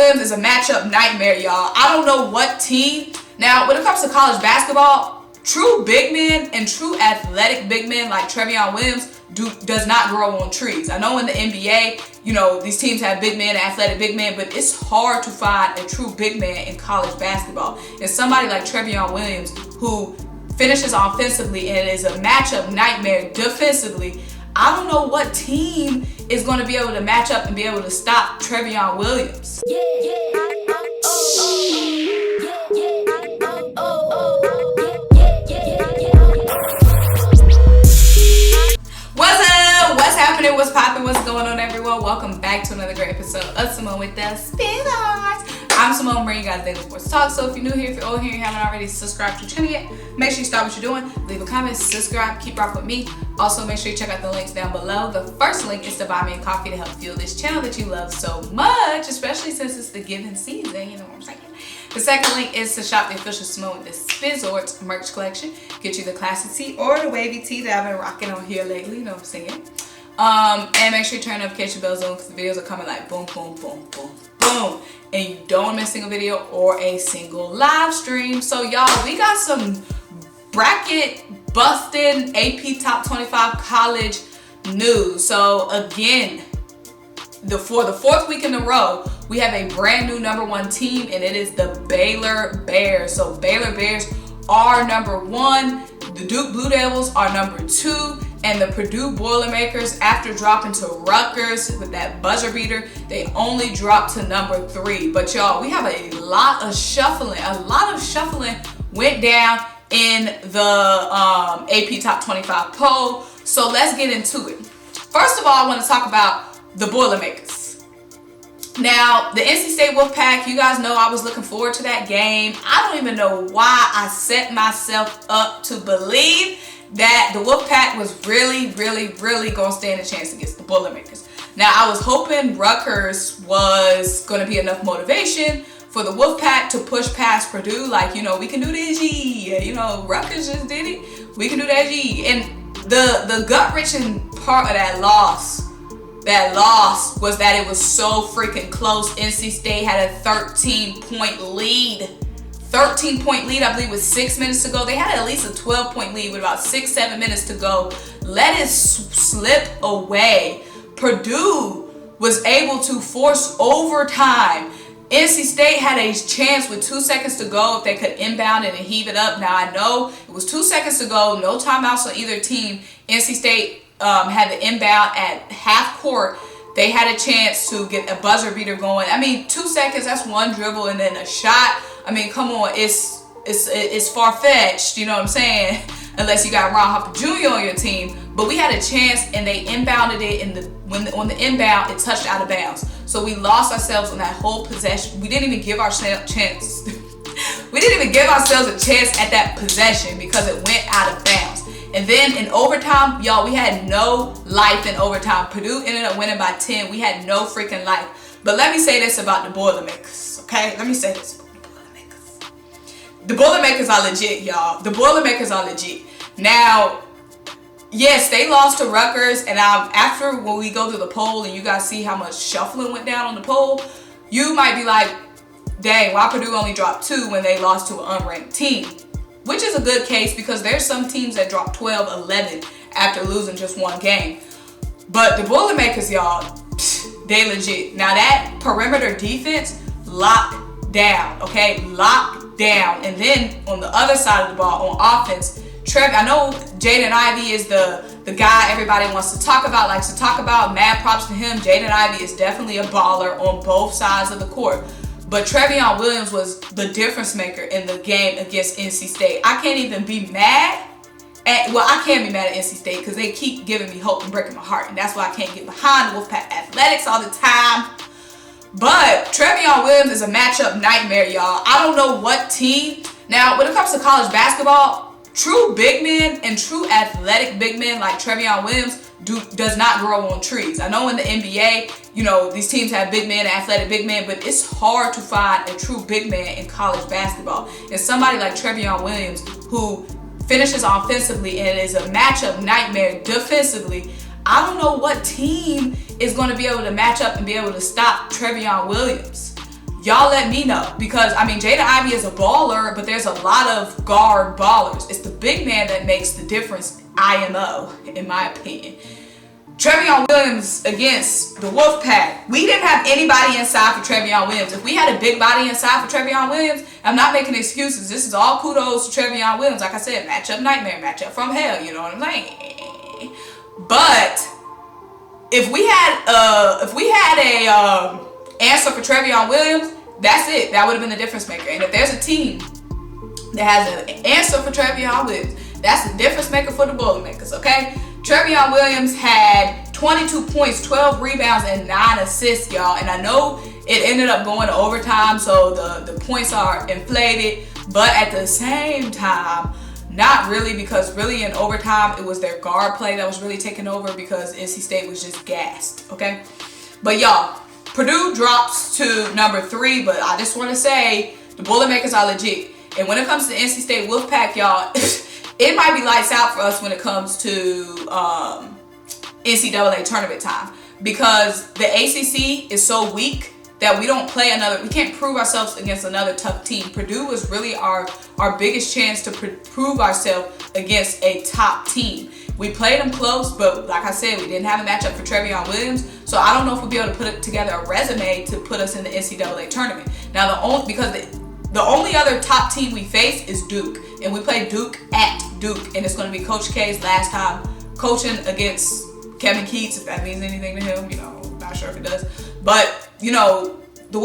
Williams is a matchup nightmare, y'all. I don't know what team. Now, when it comes to college basketball, true big men and true athletic big men like Trevion Williams does not grow on trees. I know in the NBA, you know, these teams have big men, athletic big men, but it's hard to find a true big man in college basketball. And somebody like Trevion Williams who finishes offensively and is a matchup nightmare defensively, I don't know what team is going to be able to match up and be able to stop Trevion Williams. What's up? What's happening? What's popping? What's going on, everyone? Welcome back to another great episode of Symone with the Sports. I'm Symone, bringing you guys daily sports talk. So if you're new here, if you're old here, you haven't already subscribed to the channel yet, make sure you stop what you're doing, leave a comment, subscribe, keep rocking with me. Also, make sure you check out the links down below. The first link is to buy me a coffee to help fuel this channel that you love so much, especially since it's the giving season, you know what I'm saying? The second link is to shop the official Symone with the Sports merch collection. Get you the classic tee or the wavy tee that I've been rocking on here lately, you know what I'm saying? And make sure you turn notification bells on because the videos are coming like boom, boom, boom, boom, boom. And you don't want to miss a single video or a single live stream. So y'all, we got some bracket busting AP top 25 college news. So again, for the fourth week in a row, we have a brand new #1 team, and it is the Baylor Bears. So Baylor Bears are #1, the Duke Blue Devils are #2, and the Purdue Boilmakers, after dropping to RUTGERS with that buzzer beater, they only dropped to #3. But y'all, we have a lot of shuffling. A lot of shuffling went down in the AP Top 25 poll. So let's get into it. First of all, I want to talk about the Boilmakers. Now, the NC State Wolfpack, you guys know I was looking forward to that game. I don't even know why I set myself up to believe that the Wolfpack was really going to stand a chance against the Boilmakers. Now, I was hoping RUTGERS was going to be enough motivation for the Wolfpack to push past Purdue, like, you know, we can do this, G. You know, RUTGERS just did it. We can do that, G. And the gut-wrenching part of that loss was that it was so freaking close. NC State had a 13-point lead. 13-point lead, I believe, with 6 minutes to go. They had at least a 12-point lead with about 6-7 minutes to go. Let it slip away. Purdue was able to force overtime. NC State had a chance with 2 seconds to go if they could inbound it and heave it up. Now, I know it was 2 seconds to go, no timeouts on either team. NC State had the inbound at half court. They had a chance to get a buzzer beater going. I mean, 2 seconds, that's one dribble and then a shot. I mean, come on, it's far-fetched, you know what I'm saying? Unless you got Ron Harper Jr. on your team. But we had a chance and they inbounded it, and on the inbound, it touched out of bounds. So we lost ourselves on that whole possession. We didn't even give ourselves a chance. We didn't even give ourselves a chance at that possession because it went out of bounds. And then in overtime, y'all, we had no life in overtime. Purdue ended up winning by 10. We had no freaking life. But let me say this about the Boilmakers, okay? Let me say this about the Boilmakers. The Boilmakers are legit, y'all. The Boilmakers are legit. Now, yes, they lost to RUTGERS, and after when we go through the poll and you guys see how much shuffling went down on the poll, you might be like, dang, why Purdue only dropped 2 when they lost to an unranked team? Which is a good case because there's some teams that drop 12, 11 after losing just 1 game. But the Boilmakers, y'all, they legit. Now that perimeter defense, locked down, okay? Locked down. And then on the other side of the ball, on offense, I know Jaden Ivey is the guy everybody wants to talk about, likes to talk about. Mad props to him. Jaden Ivey is definitely a baller on both sides of the court. But Trevion Williams was the difference maker in the game against NC State. I can't even be mad at, well, I can be mad at NC State because they keep giving me hope and breaking my heart. And that's why I can't get behind the Wolfpack athletics all the time. But Trevion Williams is a matchup nightmare, y'all. I don't know what team. Now, when it comes to college basketball, true big men and true athletic big men like Trevion Williams does not grow on trees. I know in the NBA, you know, these teams have big men, athletic big men, but it's hard to find a true big man in college basketball. And somebody like Trevion Williams, who finishes offensively and is a matchup nightmare defensively, I don't know what team is going to be able to match up and be able to stop Trevion Williams. y'all let me know. Because, I mean, Jaden Ivey is a baller, but there's a lot of guard ballers. It's the big man that makes the difference, IMO, in my opinion. Trevion Williams against the Wolfpack. We didn't have anybody inside for Trevion Williams. If we had a big body inside for Trevion Williams, I'm not making excuses. This is all kudos to Trevion Williams. Like I said, matchup nightmare, matchup from hell. You know what I'm saying? But if we had a answer for Trevion Williams, that's it. That would have been the difference maker. And if there's a team that has an answer for Trevion Williams, that's the difference maker for the Boilmakers, okay? Trevion Williams had 22 points, 12 rebounds, and 9 assists, y'all. And I know it ended up going to overtime, so the points are inflated. But at the same time, not really, because really in overtime, it was their guard play that was really taking over because NC State was just gassed, okay? But y'all, Purdue drops to number 3, but I just want to say the Boilmakers are legit. And when it comes to NC State Wolfpack, y'all, it might be lights out for us when it comes to NCAA tournament time, because the ACC is so weak that we can't prove ourselves against another tough team. Purdue was really our biggest chance to prove ourselves against a top team. We played them close, but like I said, we didn't have a matchup for Trevion Williams, so I don't know if we'll be able to put together a resume to put us in the NCAA tournament. Now, the only other top team we face is Duke, and we play Duke at Duke, and it's going to be Coach K's last time coaching against Kevin Keats, if that means anything to him. You know, not sure if it does, but you know, the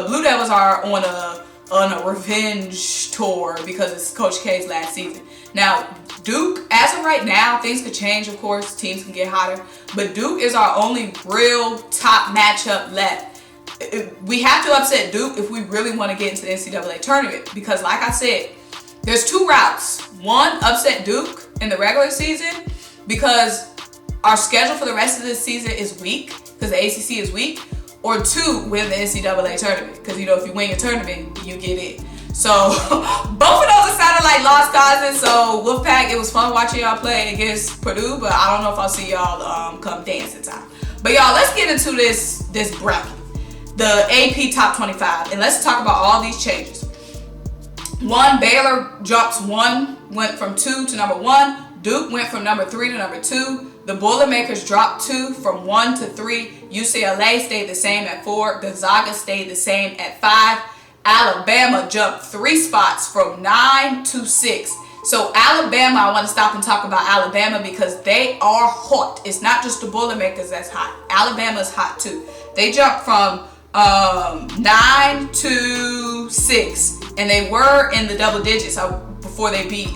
Blue Devils are on a revenge tour because it's Coach K's last season. Now, Duke, as of right now, things could change, of course, teams can get hotter, but Duke is our only real top matchup left. We have to upset Duke if we really want to get into the NCAA tournament, because like I said, there's 2 routes. One, upset Duke in the regular season because our schedule for the rest of this season is weak, because the ACC is weak, or 2, win the NCAA tournament, because you know, if you win your tournament, you get in. So both of those are sounding like lost causes. So Wolfpack, it was fun watching y'all play against Purdue, but I don't know if I'll see y'all come dancing time. But y'all, let's get into this bracket, the AP Top 25, and let's talk about all these changes. 1, Baylor drops 1, went from 2 to number 1. Duke went from number 3 to number 2. The Boilmakers dropped 2 from 1 to 3. UCLA stayed the same at 4. Gonzaga stayed the same at 5. Alabama jumped 3 spots from 9 to 6. So Alabama, I want to stop and talk about Alabama because they are hot. It's not just the Boilmakers that's hot. Alabama's hot too. They jumped from 9 to 6, and they were in the double digits before they beat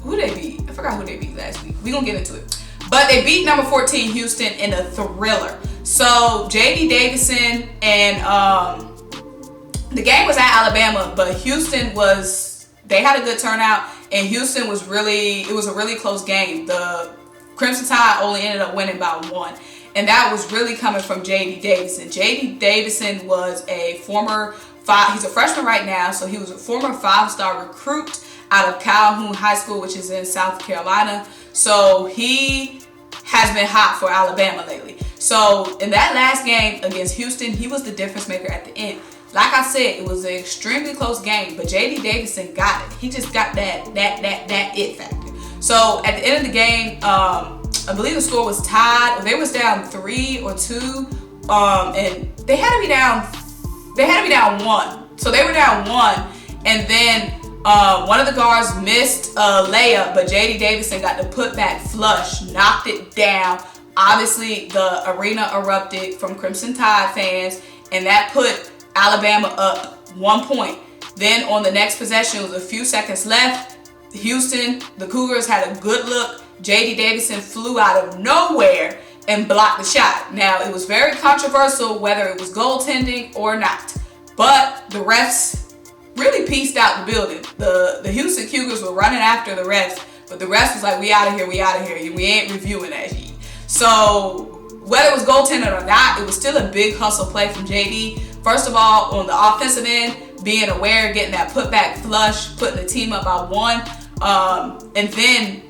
who they beat? I forgot who they beat last week. We're gonna get into it. But they beat number 14 Houston in a thriller. So JD Davidson and the game was at Alabama, but Houston they had a good turnout, and Houston it was a really close game. The Crimson Tide only ended up winning by 1. And that was really coming from J.D. Davidson. J.D. Davidson was he's a freshman right now, so he was a former 5-star recruit out of Calhoun High School, which is in South Carolina. So he has been hot for Alabama lately. So in that last game against Houston, he was the difference maker at the end. Like I said, it was an extremely close game, but J.D. Davidson got it. He just got that it factor. So at the end of the game, I believe the score was tied, or they was down 3 or 2, and they had to be down 1. So they were down 1, and then one of the guards missed a layup, but J.D. Davidson got the putback flush, knocked it down. Obviously, the arena erupted from Crimson Tide fans, and that put Alabama up 1 point. Then on the next possession, it was a few seconds left. Houston, the Cougars had a good look. J.D. Davidson flew out of nowhere and blocked the shot. Now, it was very controversial whether it was goaltending or not, but the refs really pieced out the building. The Houston Cougars were running after the refs, but the refs was like, we out of here, we ain't reviewing that shit. So whether it was goaltending or not, it was still a big hustle play from J.D. First of all, on the offensive end, being aware, getting that putback flush, putting the team up by 1, and then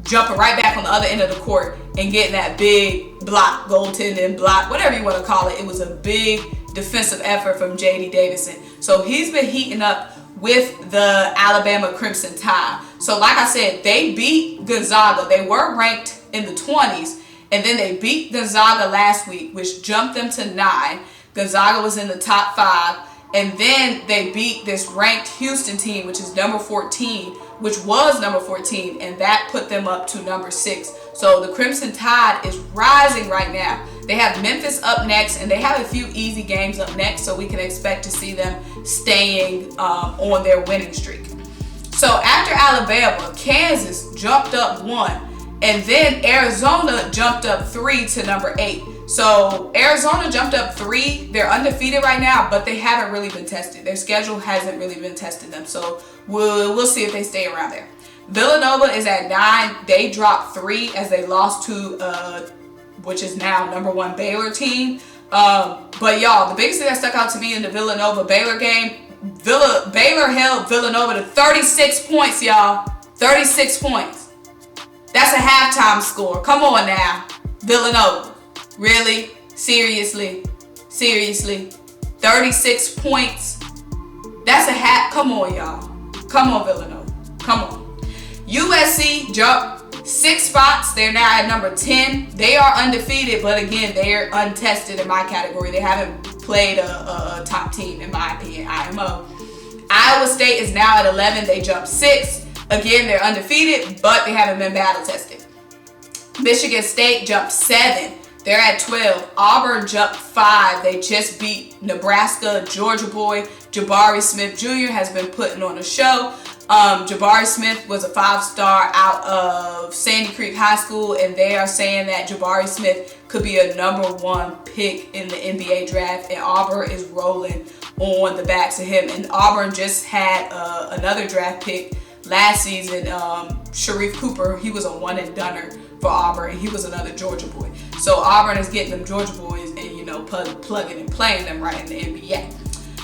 jumping right back on the other end of the court and getting that big block, goaltending block, whatever you want to call it. It was a big defensive effort from J.D. Davidson. So he's been heating up with the Alabama Crimson Tide. So like I said, they beat Gonzaga. They were ranked in the 20s, and then they beat Gonzaga last week, which jumped them to 9. Gonzaga was in the top 5. And then they beat this ranked Houston team, which is number 14, which was number 14, and that put them up to number 6. So the Crimson Tide is rising right now. They have Memphis up next, and they have a few easy games up next, so we can expect to see them staying on their winning streak. So after Alabama, Kansas jumped up 1, and then Arizona jumped up 3 to number 8. So Arizona jumped up 3. They're undefeated right now, but they haven't really been tested. Their schedule hasn't really been testing them. So we'll see if they stay around there. Villanova is at 9. They dropped 3 as they lost to, which is now number 1 Baylor team. But y'all, the biggest thing that stuck out to me in the Villanova-Baylor game, Baylor held Villanova to 36 points, y'all. 36 points. That's a halftime score. Come on now, Villanova. Really? Seriously? 36 points? That's a hat. Come on, y'all. Come on, Villanova. Come on. USC jumped 6 spots. They're now at number 10. They are undefeated, but again, they're untested in my category. They haven't played a top team, in my opinion, IMO. Iowa State is now at 11. They jumped 6. Again, they're undefeated, but they haven't been battle tested. Michigan State jumped 7. They're at 12. Auburn jumped 5. They just beat Nebraska. Georgia boy Jabari Smith Jr. has been putting on a show. Jabari Smith was a 5-star out of Sandy Creek High School, and they are saying that Jabari Smith could be a number 1 pick in the NBA draft, and Auburn is rolling on the backs of him. And Auburn just had another draft pick last season, Sharif Cooper. He was a one-and-doner for Auburn, and he was another Georgia boy. So Auburn is getting them Georgia boys and, plugging and playing them right in the NBA.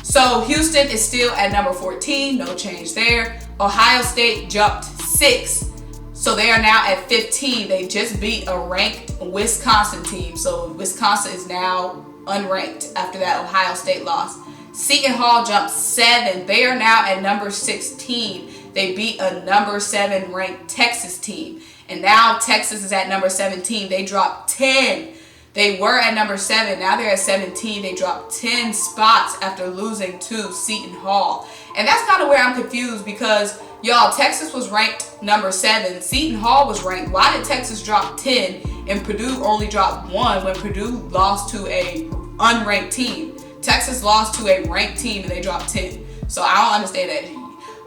So Houston is still at number 14, no change there. Ohio State jumped 6, so they are now at 15. They just beat a ranked Wisconsin team, so Wisconsin is now unranked after that Ohio State loss. Seton Hall jumped 7. They are now at number 16. They beat a number 7 ranked Texas team. And now Texas is at number 17. They dropped 10. They were at number 7. Now they're at 17. They dropped 10 spots after losing to Seton Hall. And that's kind of where I'm confused because, y'all, Texas was ranked number 7. Seton Hall was ranked. Why did Texas drop 10 and Purdue only dropped 1 when Purdue lost to a unranked team? Texas lost to a ranked team and they dropped 10. So I don't understand that.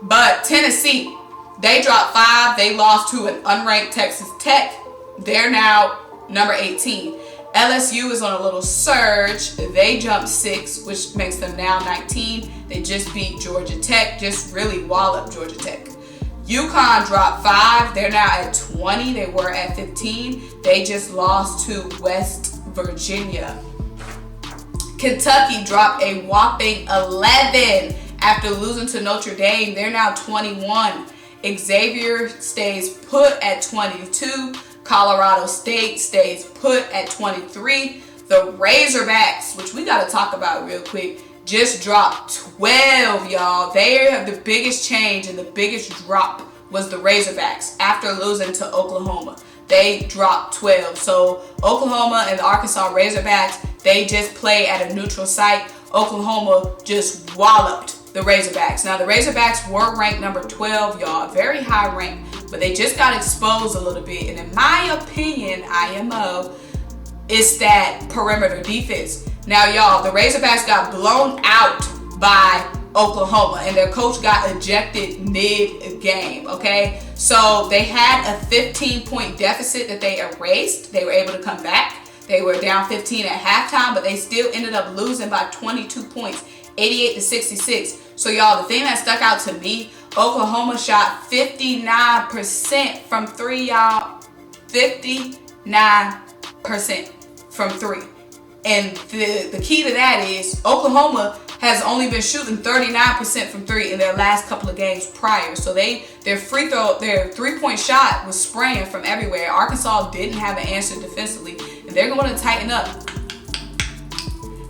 But Tennessee, they dropped 5. They lost to an unranked Texas Tech. They're now number 18. LSU is on a little surge. They jumped 6, which makes them now 19. They just beat Georgia Tech. Just really walloped Georgia Tech. UConn dropped 5. They're now at 20. They were at 15. They just lost to West Virginia. Kentucky dropped a whopping 11 after losing to Notre Dame. They're now 21. Xavier stays put at 22. Colorado State stays put at 23. The Razorbacks, which we got to talk about real quick, just dropped 12, y'all. They have the biggest change and the biggest drop was the Razorbacks after losing to Oklahoma. They dropped 12. So Oklahoma and the Arkansas Razorbacks, they just play at a neutral site. Oklahoma just walloped the Razorbacks. Now the Razorbacks were ranked number 12, y'all, very high rank, but they just got exposed a little bit. And in my opinion, IMO, it's that perimeter defense. Now, y'all, the Razorbacks got blown out by Oklahoma, and their coach got ejected mid-game, okay? So they had a 15-point deficit that they erased. They were able to come back. They were down 15 at halftime, but they still ended up losing by 22 points, 88-66. So, y'all, the thing that stuck out to me, Oklahoma shot 59% from 3, y'all. 59% from 3. And the key to that is Oklahoma has only been shooting 39% from 3 in their last couple of games prior. So their 3-point shot was spraying from everywhere. Arkansas didn't have an answer defensively, and they're going to tighten up.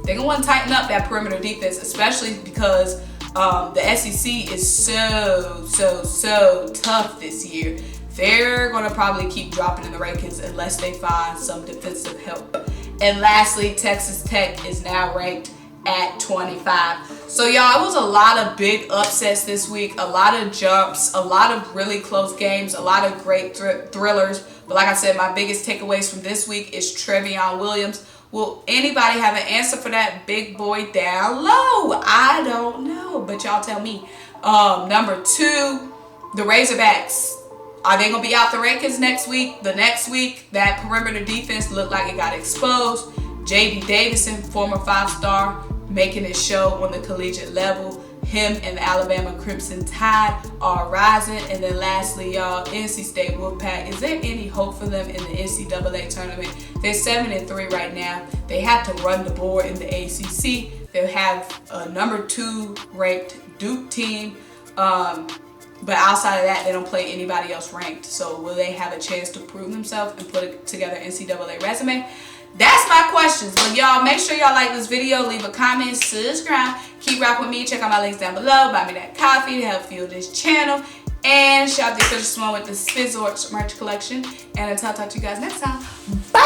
they're going to want to tighten up that perimeter defense, especially because the SEC is so tough this year. They're going to probably keep dropping in the rankings unless they find some defensive help. And lastly, Texas Tech is now ranked at 25. So y'all, it was a lot of big upsets this week, a lot of jumps, a lot of really close games, a lot of great thrillers. But like I said, my biggest takeaways from this week is Trevion Williams. Will anybody have an answer for that big boy down low? I don't know, but y'all tell me. Number 2, the Razorbacks. Are they going to be out the rankings next week? The next week, that perimeter defense looked like it got exposed. J.D. Davidson, former 5-star, making it show on the collegiate level. Him and the Alabama Crimson Tide are rising. And then lastly, y'all, NC State Wolfpack. Is there any hope for them in the NCAA tournament? They're 7-3 right now. They have to run the board in the ACC. They have a number 2 ranked Duke team. But outside of that, they don't play anybody else ranked. So will they have a chance to prove themselves and put together an NCAA resume? That's my questions. But y'all, make sure y'all like this video, leave a comment, subscribe, keep rocking with me, check out my links down below, buy me that coffee to help fuel this channel, and shop the official Symone with the Sports merch collection. And until I talk to you guys next time, bye!